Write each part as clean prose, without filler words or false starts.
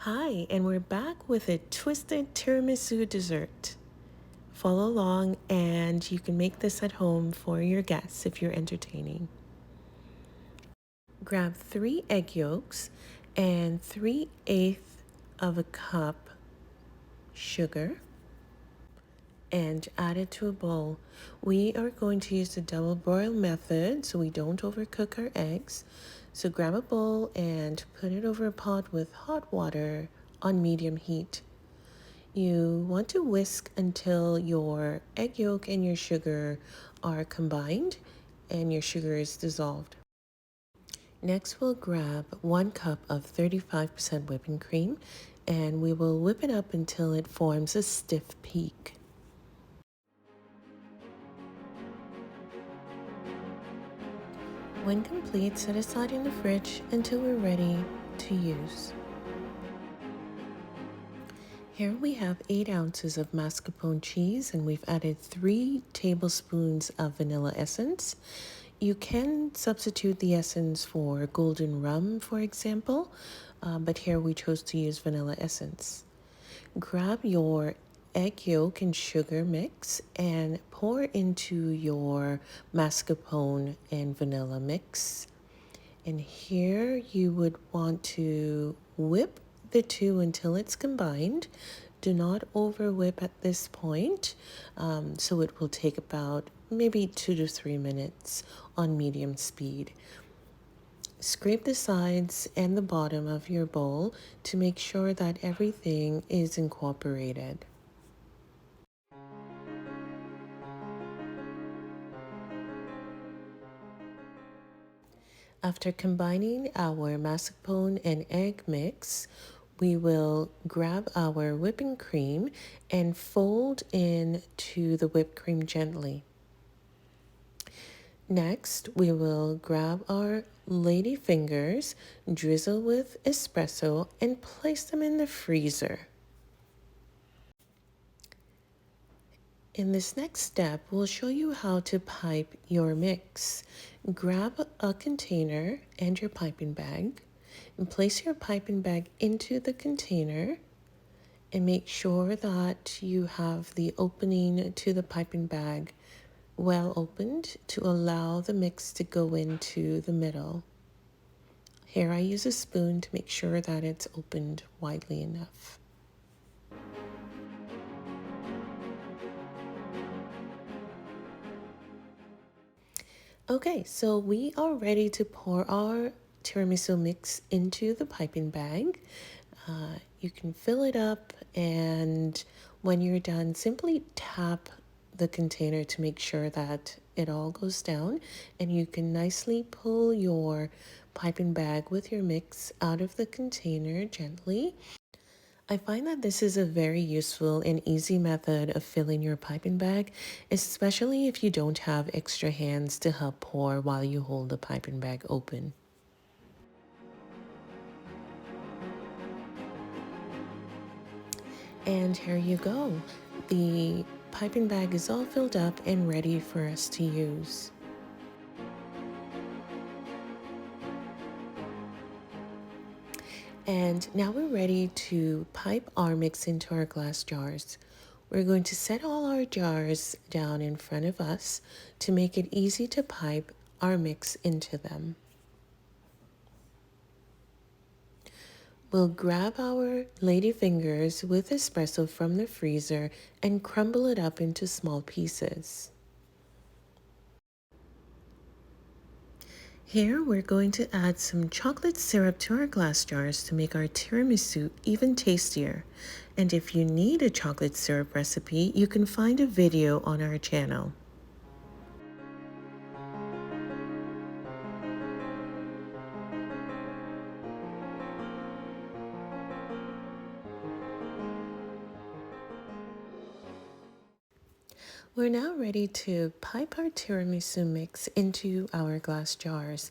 Hi, and we're back with a twisted tiramisu dessert. Follow along, and you can make this at home for your guests if you're entertaining. Grab 3 egg yolks and 3/8 of a cup sugar and add it to a bowl. We are going to use the double boil method so we don't overcook our eggs. So grab a bowl and put it over a pot with hot water on medium heat. You want to whisk until your egg yolk and your sugar are combined and your sugar is dissolved. Next, we'll grab 1 cup of 35% whipping cream and we will whip it up until it forms a stiff peak. When complete, set aside in the fridge until we're ready to use. Here we have 8 ounces of mascarpone cheese and we've added 3 tablespoons of vanilla essence. You can substitute the essence for golden rum, for example, but here we chose to use vanilla essence. Grab your egg yolk and sugar mix and pour into your mascarpone and vanilla mix. And here you would want to whip the two until it's combined. Do not over whip at this point, so it will take about maybe 2 to 3 minutes on medium speed. Scrape the sides and the bottom of your bowl to make sure that everything is incorporated. After combining our mascarpone and egg mix, we will grab our whipping cream and fold into the whipped cream gently. Next, we will grab our lady fingers, drizzle with espresso, and place them in the freezer. In this next step, we'll show you how to pipe your mix. Grab a container and your piping bag and place your piping bag into the container and make sure that you have the opening to the piping bag well opened to allow the mix to go into the middle. Here I use a spoon to make sure that it's opened widely enough. Okay, so we are ready to pour our tiramisu mix into the piping bag. You can fill it up, and when you're done, simply tap the container to make sure that it all goes down, and you can nicely pull your piping bag with your mix out of the container gently. I find that this is a very useful and easy method of filling your piping bag, especially if you don't have extra hands to help pour while you hold the piping bag open. And here you go. The piping bag is all filled up and ready for us to use. And now we're ready to pipe our mix into our glass jars. We're going to set all our jars down in front of us to make it easy to pipe our mix into them. We'll grab our lady fingers with espresso from the freezer and crumble it up into small pieces. Here we're going to add some chocolate syrup to our glass jars to make our tiramisu even tastier. And if you need a chocolate syrup recipe, you can find a video on our channel. We're now ready to pipe our tiramisu mix into our glass jars.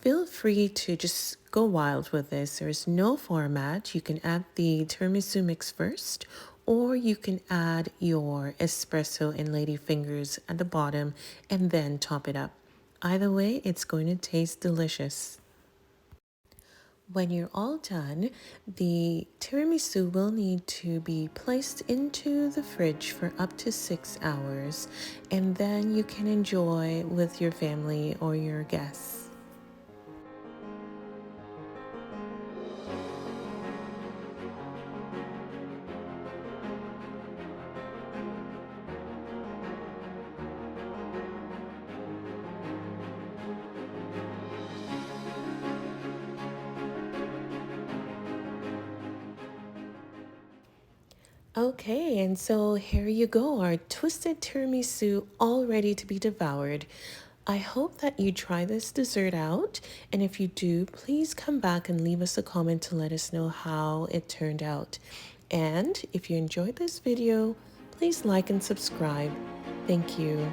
Feel free to just go wild with this. There's no format. You can add the tiramisu mix first, or you can add your espresso and lady fingers at the bottom and then top it up. Either way, it's going to taste delicious. When you're all done, the tiramisu will need to be placed into the fridge for up to 6 hours, and then you can enjoy with your family or your guests. Okay, and so here you go, our twisted tiramisu all ready to be devoured. I hope that you try this dessert out, and if you do, please come back and leave us a comment to let us know how it turned out. And if you enjoyed this video, please like and subscribe. Thank you.